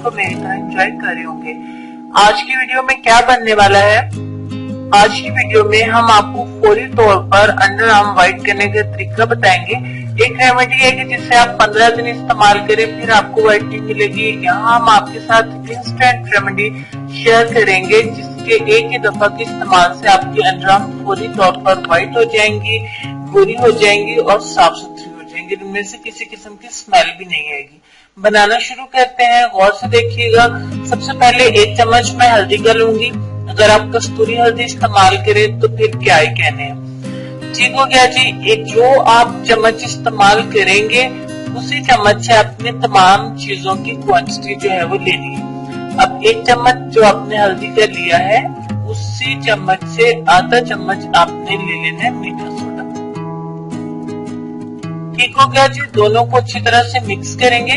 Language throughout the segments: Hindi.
को मेरी तरह एंजॉय कर रहे होंगे। आज की वीडियो में क्या बनने वाला है, आज की वीडियो में हम आपको फौरी तौर पर अंडर आर्म व्हाइट करने का तरीका बताएंगे। एक रेमेडी है कि जिसे आप 15 दिन इस्तेमाल करें फिर आपको व्हाइटनिंग मिलेगी। यहाँ हम आपके साथ इंस्टेंट रेमेडी शेयर करेंगे जिसके एक ही दफा के इस्तेमाल से आपकी अंडर आर्म फौरी तौर पर व्हाइट हो जाएंगी, गोरी हो जाएंगी और साफ सुथरी हो जाएंगी। इनमें से किसी किस्म की स्मेल भी नहीं आएगी। बनाना शुरू करते हैं, गौर से देखिएगा। सबसे पहले 1 चम्मच मैं हल्दी का लूंगी। अगर आप कस्तूरी हल्दी इस्तेमाल करें तो फिर क्या ही कहने हैं। ठीक हो गया जी। एक जो आप चम्मच इस्तेमाल करेंगे उसी चम्मच से अपने तमाम चीजों की क्वांटिटी जो है वो लेनी है। अब 1 चम्मच जो आपने हल्दी का लिया है उसी चम्मच से आधा चम्मच आपने ले लेना है मीठा सोडा। ठीक हो गया जी। दोनों को अच्छी तरह से मिक्स करेंगे।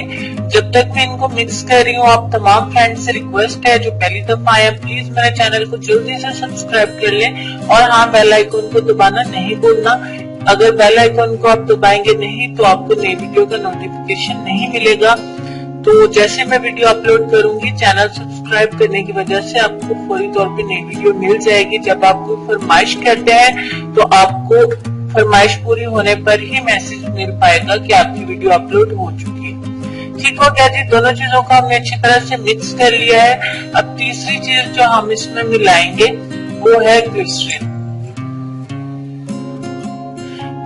जब तक मैं इनको मिक्स कर रही हूँ, आप तमाम फ्रेंड से रिक्वेस्ट है जो पहली दफा आए प्लीज मेरे चैनल को जल्दी से सब्सक्राइब कर लें और हाँ, बेल आइकन को दबाना नहीं भूलना। अगर बेल आइकन को आप दबाएंगे नहीं तो आपको नई वीडियो का नोटिफिकेशन नहीं मिलेगा। तो जैसे मैं वीडियो अपलोड करूंगी, चैनल सब्सक्राइब करने की वजह से आपको फौरी तौर पे नई वीडियो मिल जाएगी। जब आप कोई फरमाइश करते हैं तो आपको फरमाइश पूरी होने पर ही मैसेज मिल पाएगा कि आपकी वीडियो अपलोड हो चुकी है। ठीक हो गया जी। दोनों चीजों को हमने अच्छी तरह से मिक्स कर लिया है। अब तीसरी चीज जो हम इसमें मिलाएंगे वो है ग्लिसरीन।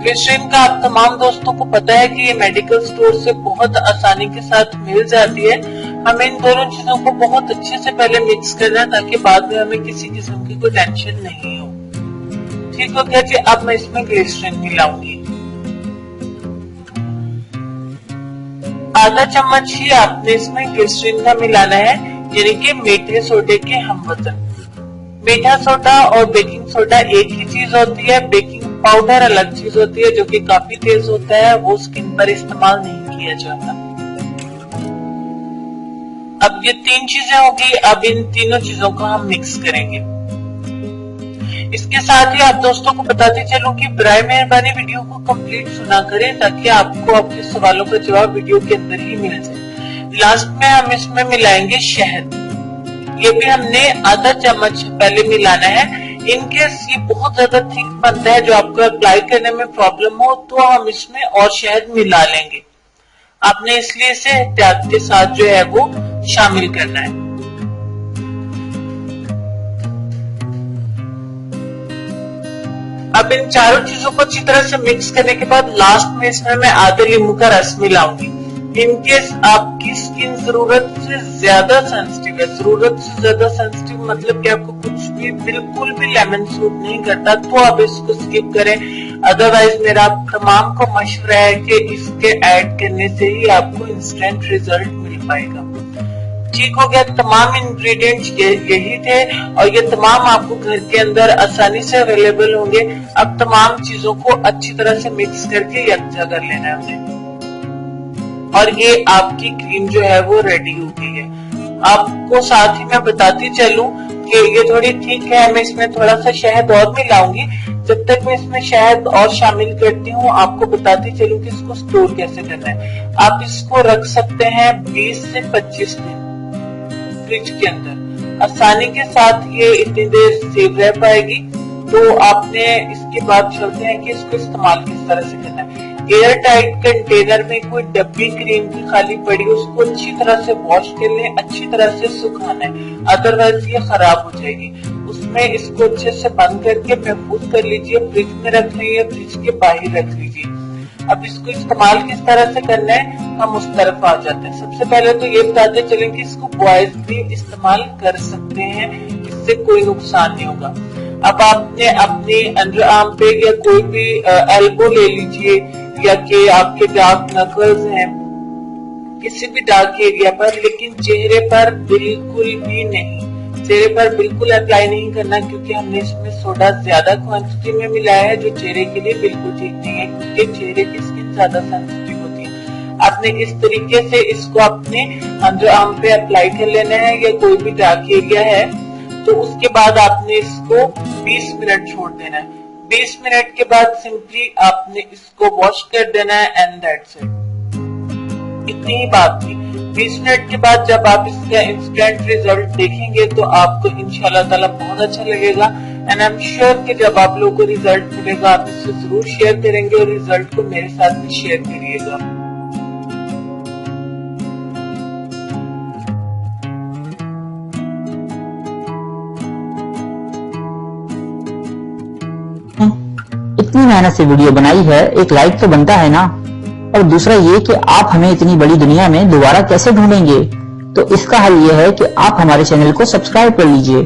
ग्लिसरीन का आप तमाम दोस्तों को पता है कि ये मेडिकल स्टोर से बहुत आसानी के साथ मिल जाती है। हमें इन दोनों चीजों को बहुत अच्छे से पहले मिक्स करना है ताकि बाद में हमें किसी किस्म की कोई टेंशन नहीं हो। ठीक हो गया जी। अब मैं इसमें ग्लिसरीन मिलाऊंगी। आधा चम्मच ही आपने इसमें ग्लिसरीन का मिलाना है, यानी कि मीठे सोडे के हमवतन। मीठा सोडा और बेकिंग सोडा एक ही चीज होती है। बेकिंग पाउडर अलग चीज होती है जो कि काफी तेज होता है, वो स्किन पर इस्तेमाल नहीं किया जाता। अब ये 3 चीजें होगी। अब इन तीनों चीजों को हम मिक्स करेंगे। इसके साथ ही आप दोस्तों को बताते चलूं कि बराए मेहरबानी वीडियो को कंप्लीट सुना करें ताकि आपको आपके सवालों का जवाब वीडियो के अंदर ही मिल जाए। लास्ट में हम इसमें मिलाएंगे शहद। ये भी हमने आधा चम्मच पहले मिलाना है। इनकेस ये बहुत ज्यादा थिक बनता है जो आपको अप्लाई करने में प्रॉब्लम हो तो हम इसमें और शहद मिला लेंगे। आपने इसलिए इसे एहतियात के साथ जो है वो शामिल करना है। अब इन चारों चीजों को अच्छी तरह से मिक्स करने के बाद लास्ट में इसमें मैं आधे नींबू का रस मिलाऊंगी। इनकेस आपकी स्किन जरूरत से ज्यादा सेंसिटिव है, जरूरत से ज्यादा सेंसिटिव मतलब कि आपको कुछ भी बिल्कुल भी लेमन सूट नहीं करता, तो आप इसको स्किप करें। अदरवाइज मेरा तमाम को मशवरा है कि इसके ऐड करने से ही आपको इंस्टेंट रिजल्ट मिल पाएगा। ठीक हो गया। तमाम इंग्रेडिएंट्स यही थे और ये तमाम आपको घर के अंदर आसानी से अवेलेबल होंगे। अब तमाम चीजों को अच्छी तरह से मिक्स करके यकजा कर लेना है हमने और ये आपकी क्रीम जो है वो रेडी हो गई है। आपको साथ ही मैं बताती चलूं कि ये थोड़ी ठीक है, मैं इसमें थोड़ा सा शहद और मिलाऊंगी। जब तक मैं इसमें शहद और शामिल करती हूँ आपको बताती चलूं कि इसको स्टोर कैसे करना है। आप इसको रख सकते हैं 20 से 25 दिन फ्रिज के अंदर। आसानी के साथ ये इतनी देर सेव रह पाएगी। तो आपने इसके बाद चलते हैं कि इसको इस्तेमाल किस तरह से करना है। एयर टाइट कंटेनर में कोई डब्बी क्रीम की खाली पड़ी उसको अच्छी तरह से वॉश कर लें, अच्छी तरह से सुखाना है, अदरवाइज ये खराब हो जाएगी। उसमें इसको अच्छे से बंद करके महफूज कर लीजिए, फ्रिज में रख लीजिए, फ्रिज के बाहर रख लीजिए। अब इसको इस्तेमाल किस तरह से करना है हम उस तरफ आ जाते हैं। सबसे पहले तो ये बताते चलें कि इसको बॉयज भी इस्तेमाल कर सकते हैं, इससे कोई नुकसान नहीं होगा। अब आपने अपने अंडर आर्म पे या कोई भी एल्बो ले लीजिए या कि आपके डार्क नकल्स हैं किसी भी डार्क एरिया पर, लेकिन चेहरे पर बिल्कुल भी नहीं, चेहरे पर बिल्कुल अप्लाई नहीं करना क्योंकि हमने इसमें सोडा ज्यादा क्वांटिटी में मिलाया है जो चेहरे के लिए बिल्कुल ठीक नहीं है क्योंकि चेहरे की स्किन ज्यादा सेंसिटिव होती है। आपने इस तरीके से इसको अपने अंडर आर्म पे अप्लाई कर लेना है या कोई भी डार्क एरिया है तो उसके बाद आपने इसको 20 मिनट छोड़ देना है। 20 मिनट के बाद सिंपली आपने इसको वॉश कर देना है एंड दैट्स इट। इतनी ही बात थी। 20 मिनट के बाद जब आप इसका इंस्टेंट रिजल्ट देखेंगे तो आपको इंशाल्लाह ताला बहुत अच्छा लगेगा। एंड आई एम श्योर कि जब आप लोगों को रिजल्ट मिलेगा आप इससे जरूर शेयर करेंगे और रिजल्ट को मेरे साथ भी शेयर करिएगा। इतनी मेहनत से वीडियो बनाई है, एक लाइक तो बनता है ना। और दूसरा ये कि आप हमें इतनी बड़ी दुनिया में दोबारा कैसे ढूंढेंगे, तो इसका हल ये है कि आप हमारे चैनल को सब्सक्राइब कर लीजिए।